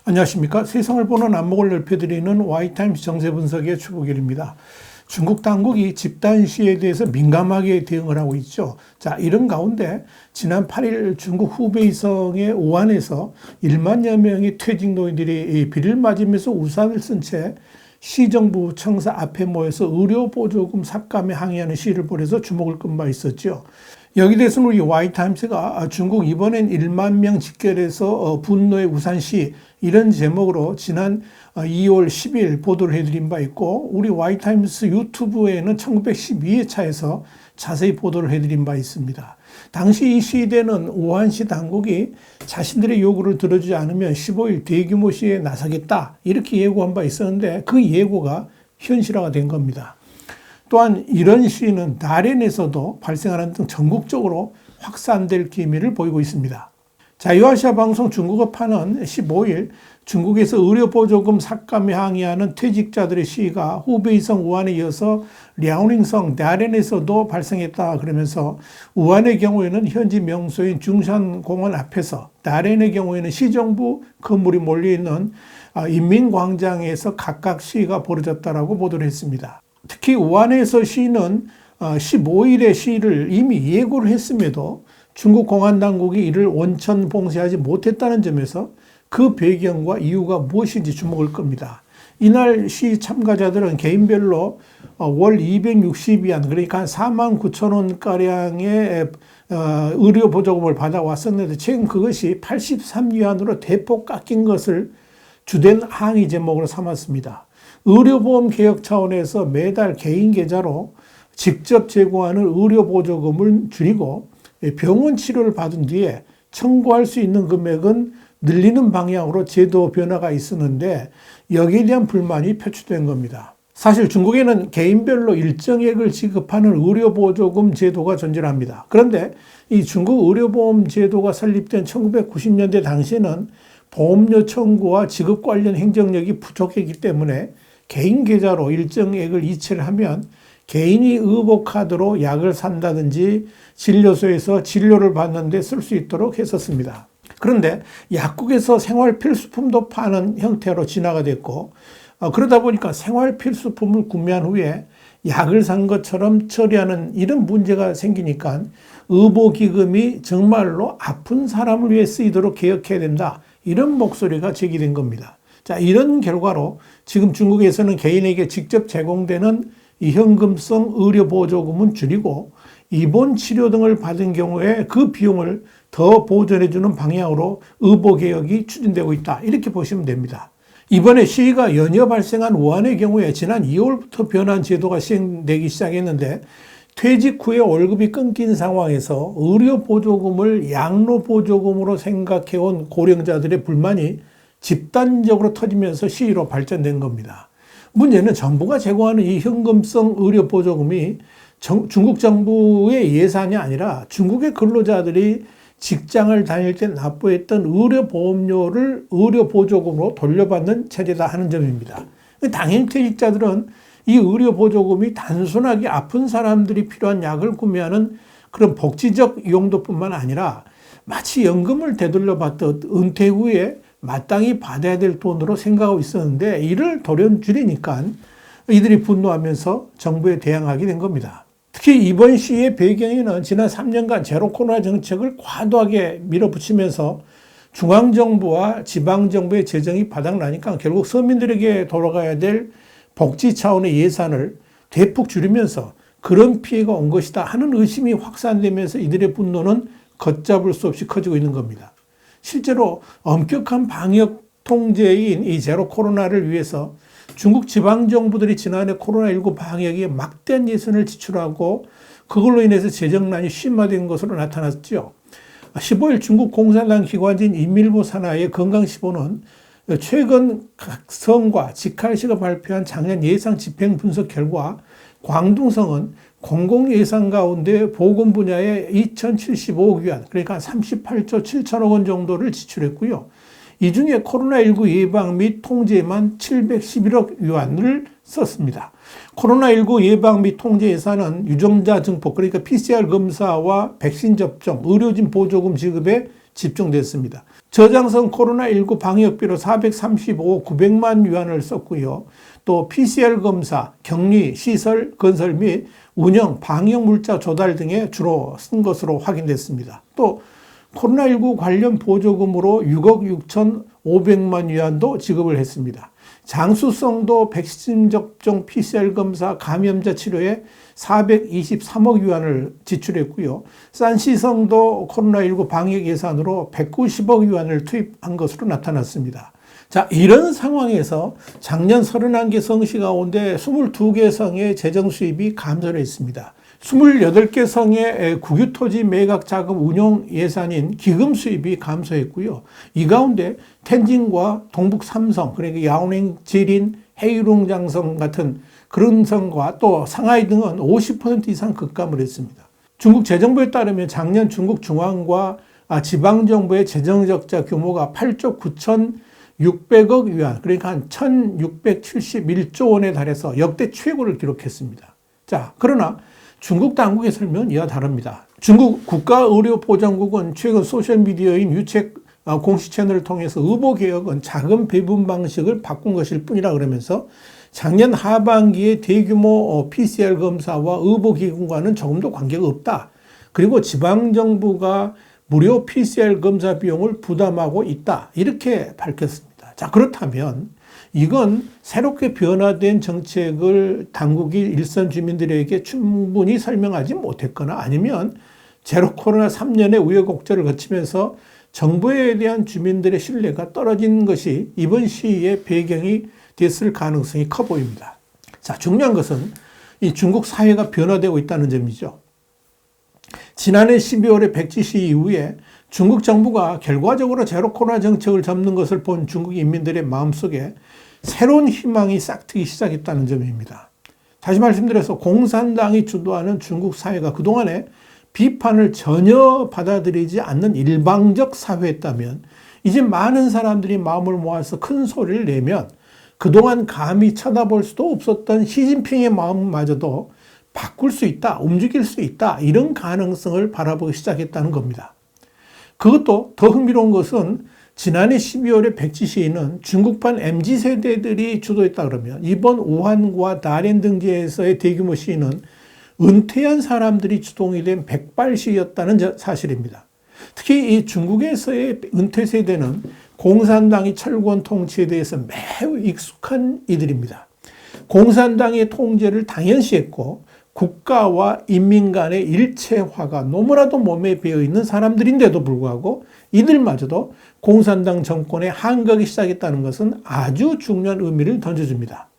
안녕하십니까. 세상을 보는 안목을 넓혀드리는 와이타임스 정세분석의 추구길입니다. 중국 당국이 집단 시위에 대해서 민감하게 대응을 하고 있죠. 자, 이런 가운데 지난 8일 중국 후베이성의 우한에서 1만여 명의 퇴직 노인들이 비를 맞으면서 우산을 쓴 채 시정부 청사 앞에 모여서 의료보조금 삭감에 항의하는 시위를 벌여서 주목을 끈 바 있었죠. 여기 대해서는 우리 와이타임스가 중국 이번엔 1만 명 집결해서 분노의 우산 시위 이런 제목으로 지난 2월 10일 보도를 해드린 바 있고, 우리 와이타임스 유튜브에는 1912회차에서 자세히 보도를 해드린 바 있습니다. 당시 이 시위대는 우한시 당국이 자신들의 요구를 들어주지 않으면 15일 대규모 시위에 나서겠다 이렇게 예고한 바 있었는데, 그 예고가 현실화가 된 겁니다. 또한 이런 시위는 다롄에서도 발생하는 등 전국적으로 확산될 기미를 보이고 있습니다. 자유아시아 방송 중국어판은 15일 중국에서 의료보조금 삭감에 항의하는 퇴직자들의 시위가 후베이성 우한에 이어서 랴오닝성 다롄에서도 발생했다 그러면서, 우한의 경우에는 현지 명소인 중산공원 앞에서, 다롄의 경우에는 시정부 건물이 몰려있는 인민광장에서 각각 시위가 벌어졌다라고 보도를 했습니다. 특히 우한에서 시위는 15일의 시위를 이미 예고를 했음에도 중국 공안당국이 이를 원천 봉쇄하지 못했다는 점에서 그 배경과 이유가 무엇인지 주목을 끕니다. 이날 시위 참가자들은 개인별로 월 260위안, 그러니까 한 49,000원가량의 의료보조금을 받아왔었는데, 최근 그것이 83위안으로 대폭 깎인 것을 주된 항의 제목으로 삼았습니다. 의료보험 개혁 차원에서 매달 개인 계좌로 직접 제공하는 의료보조금을 줄이고 병원 치료를 받은 뒤에 청구할 수 있는 금액은 늘리는 방향으로 제도 변화가 있었는데, 여기에 대한 불만이 표출된 겁니다. 사실 중국에는 개인별로 일정액을 지급하는 의료보조금 제도가 존재합니다. 그런데 이 중국 의료보험 제도가 설립된 1990년대 당시에는 보험료 청구와 지급 관련 행정력이 부족했기 때문에 개인 계좌로 일정액을 이체를 하면 개인이 의복카드로 약을 산다든지 진료소에서 진료를 받는 데 쓸 수 있도록 했었습니다. 그런데 약국에서 생활필수품도 파는 형태로 진화가 됐고, 그러다 보니까 생활필수품을 구매한 후에 약을 산 것처럼 처리하는 이런 문제가 생기니까 의보기금이 정말로 아픈 사람을 위해 쓰이도록 개혁해야 된다, 이런 목소리가 제기된 겁니다. 자, 이런 결과로 지금 중국에서는 개인에게 직접 제공되는 이 현금성 의료보조금은 줄이고 입원 치료 등을 받은 경우에 그 비용을 더 보전해주는 방향으로 의보개혁이 추진되고 있다, 이렇게 보시면 됩니다. 이번에 시위가 연이어 발생한 우한의 경우에 지난 2월부터 변환 제도가 시행되기 시작했는데, 퇴직 후에 월급이 끊긴 상황에서 의료보조금을 양로보조금으로 생각해온 고령자들의 불만이 집단적으로 터지면서 시위로 발전된 겁니다. 문제는 정부가 제공하는 이 현금성 의료보조금이 중국 정부의 예산이 아니라 중국의 근로자들이 직장을 다닐 때 납부했던 의료보험료를 의료보조금으로 돌려받는 체제다 하는 점입니다. 당연히 퇴직자들은 이 의료보조금이 단순하게 아픈 사람들이 필요한 약을 구매하는 그런 복지적 용도뿐만 아니라 마치 연금을 되돌려 받듯 은퇴 후에 마땅히 받아야 될 돈으로 생각하고 있었는데, 이를 돌려주려니까 이들이 분노하면서 정부에 대항하게 된 겁니다. 특히 이번 시위의 배경에는 지난 3년간 제로 코로나 정책을 과도하게 밀어붙이면서 중앙정부와 지방정부의 재정이 바닥나니까 결국 서민들에게 돌아가야 될 복지 차원의 예산을 대폭 줄이면서 그런 피해가 온 것이다 하는 의심이 확산되면서 이들의 분노는 걷잡을 수 없이 커지고 있는 겁니다. 실제로 엄격한 방역 통제인 이 제로 코로나를 위해서 중국 지방정부들이 지난해 코로나19 방역에 막대한 예산을 지출하고 그걸로 인해서 재정난이 심화된 것으로 나타났죠. 15일 중국 공산당 기관지인 인민일보 산하의 건강시보는 최근 각성과 직할시가 발표한 작년 예상 집행 분석 결과 광둥성은 공공예산 가운데 보건 분야에 2,075억 위안, 그러니까 38조 7천억 원 정도를 지출했고요. 이 중에 코로나19 예방 및 통제에만 711억 위안을 썼습니다. 코로나19 예방 및 통제 예산은 유증자 증폭, 그러니까 PCR 검사와 백신 접종, 의료진 보조금 지급에 집중됐습니다. 저장성 코로나19 방역비로 435억 900만 위안을 썼고요. 또 PCR 검사, 격리, 시설, 건설 및 운영, 방역 물자 조달 등에 주로 쓴 것으로 확인됐습니다. 또 코로나19 관련 보조금으로 6억 6,500만 위안도 지급을 했습니다. 장수성도 백신 접종, PCR 검사, 감염자 치료에 423억 위안을 지출했고요. 산시성도 코로나19 방역 예산으로 190억 위안을 투입한 것으로 나타났습니다. 자, 이런 상황에서 작년 31개 성시 가운데 22개 성의 재정 수입이 감소를 했습니다. 28개 성의 국유토지 매각 자금 운용 예산인 기금 수입이 감소했고요. 이 가운데 텐진과 동북 3성, 그러니까 야오닝, 지린, 헤이룽장성 같은 그런 성과 또 상하이 등은 50% 이상 급감을 했습니다. 중국 재정부에 따르면 작년 중국 중앙과 지방정부의 재정적자 규모가 8조 9,600억 위안, 그러니까 한 1,671조 원에 달해서 역대 최고를 기록했습니다. 자, 그러나 중국 당국의 설명은 이와 다릅니다. 중국 국가의료보장국은 최근 소셜미디어인 유책 공식 채널을 통해서 의료개혁은 자금 배분 방식을 바꾼 것일 뿐이라 그러면서 작년 하반기에 대규모 PCR 검사와 의료기관과는 조금도 관계가 없다. 그리고 지방정부가 무료 PCR 검사 비용을 부담하고 있다. 이렇게 밝혔습니다. 자, 그렇다면 이건 새롭게 변화된 정책을 당국이 일선 주민들에게 충분히 설명하지 못했거나 아니면 제로 코로나 3년의 우여곡절을 거치면서 정부에 대한 주민들의 신뢰가 떨어진 것이 이번 시위의 배경이 됐을 가능성이 커 보입니다. 자, 중요한 것은 이 중국 사회가 변화되고 있다는 점이죠. 지난해 12월의 백지 시위 이후에 중국 정부가 결과적으로 제로 코로나 정책을 잡는 것을 본 중국 인민들의 마음속에 새로운 희망이 싹트기 시작했다는 점입니다. 다시 말씀드려서 공산당이 주도하는 중국 사회가 그동안에 비판을 전혀 받아들이지 않는 일방적 사회였다면 이제 많은 사람들이 마음을 모아서 큰 소리를 내면 그동안 감히 쳐다볼 수도 없었던 시진핑의 마음마저도 바꿀 수 있다, 움직일 수 있다, 이런 가능성을 바라보기 시작했다는 겁니다. 그것도 더 흥미로운 것은 지난해 12월의 백지 시위는 중국판 MZ세대들이 주도했다 그러면 이번 우한과 다롄 등지에서의 대규모 시위는 은퇴한 사람들이 주동이 된 백발 시위였다는 사실입니다. 특히 이 중국에서의 은퇴 세대는 공산당이 철권 통치에 대해서 매우 익숙한 이들입니다. 공산당의 통제를 당연시했고 국가와 인민 간의 일체화가 너무나도 몸에 배어 있는 사람들인데도 불구하고 이들마저도 공산당 정권에 항거하기 시작했다는 것은 아주 중요한 의미를 던져줍니다.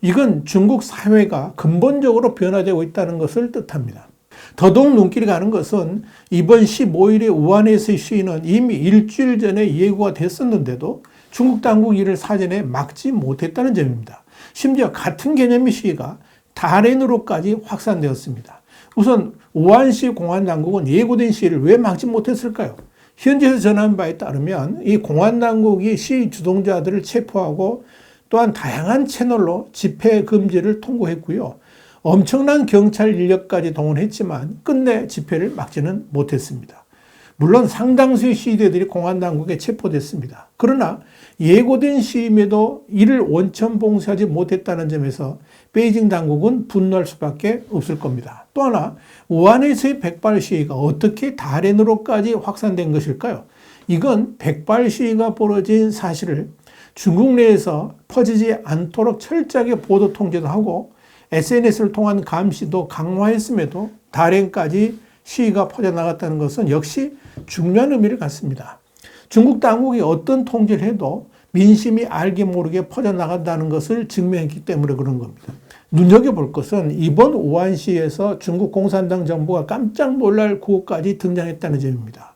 이건 중국 사회가 근본적으로 변화되고 있다는 것을 뜻합니다. 더더욱 눈길이 가는 것은 이번 15일의 우한에서의 시위는 이미 일주일 전에 예고가 됐었는데도 중국 당국이 이를 사전에 막지 못했다는 점입니다. 심지어 같은 개념의 시위가 다롄으로까지 확산되었습니다. 우선 우한시 공안당국은 예고된 시위를 왜 막지 못했을까요? 현지에서 전한 바에 따르면 이 공안당국이 시위 주동자들을 체포하고 또한 다양한 채널로 집회 금지를 통고했고요. 엄청난 경찰 인력까지 동원했지만 끝내 집회를 막지는 못했습니다. 물론 상당수의 시위대들이 공안당국에 체포됐습니다. 그러나 예고된 시임에도 이를 원천 봉쇄하지 못했다는 점에서 베이징 당국은 분노할 수밖에 없을 겁니다. 또 하나, 우한에서의 백발 시위가 어떻게 다롄으로까지 확산된 것일까요? 이건 백발 시위가 벌어진 사실을 중국 내에서 퍼지지 않도록 철저하게 보도 통제도 하고 SNS를 통한 감시도 강화했음에도 다롄까지 시위가 퍼져나갔다는 것은 역시 중요한 의미를 갖습니다. 중국 당국이 어떤 통제를 해도 민심이 알게 모르게 퍼져나간다는 것을 증명했기 때문에 그런 겁니다. 눈여겨볼 것은 이번 우한시에서 중국 공산당 정부가 깜짝 놀랄 구호까지 등장했다는 점입니다.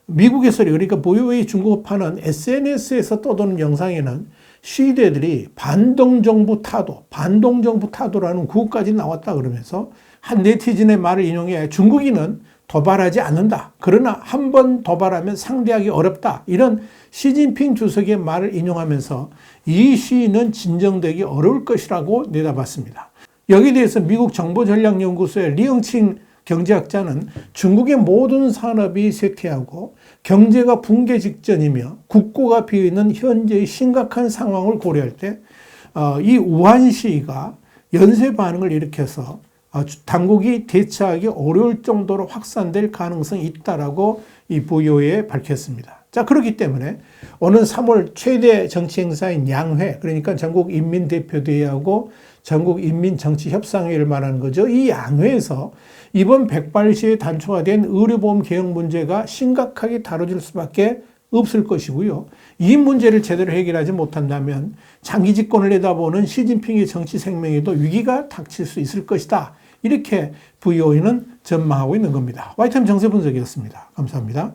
미국에서 그러니까 보유웨이 중국어파는 SNS에서 떠도는 영상에는 시대들이 반동정부 타도라는 구호까지 나왔다 그러면서 한 네티즌의 말을 인용해 중국인은 도발하지 않는다. 그러나 한 번 도발하면 상대하기 어렵다. 이런 시진핑 주석의 말을 인용하면서 이 시위는 진정되기 어려울 것이라고 내다봤습니다. 여기에 대해서 미국 정보전략연구소의 리영칭 경제학자는 중국의 모든 산업이 쇠퇴하고 경제가 붕괴 직전이며 국고가 비어있는 현재의 심각한 상황을 고려할 때 이 우한 시위가 연쇄 반응을 일으켜서 당국이 대처하기 어려울 정도로 확산될 가능성이 있다라고 이 부여에 밝혔습니다. 자, 그렇기 때문에 오는 3월 최대 정치 행사인 양회, 그러니까 전국인민대표대회하고 전국인민정치협상회를 말하는 거죠. 이 양회에서 이번 백발시에 단초가 된 의료보험 개혁 문제가 심각하게 다뤄질 수밖에 없을 것이고요. 이 문제를 제대로 해결하지 못한다면 장기 집권을 내다보는 시진핑의 정치 생명에도 위기가 닥칠 수 있을 것이다. 이렇게 VOA는 전망하고 있는 겁니다. YTN 정세 분석이었습니다. 감사합니다.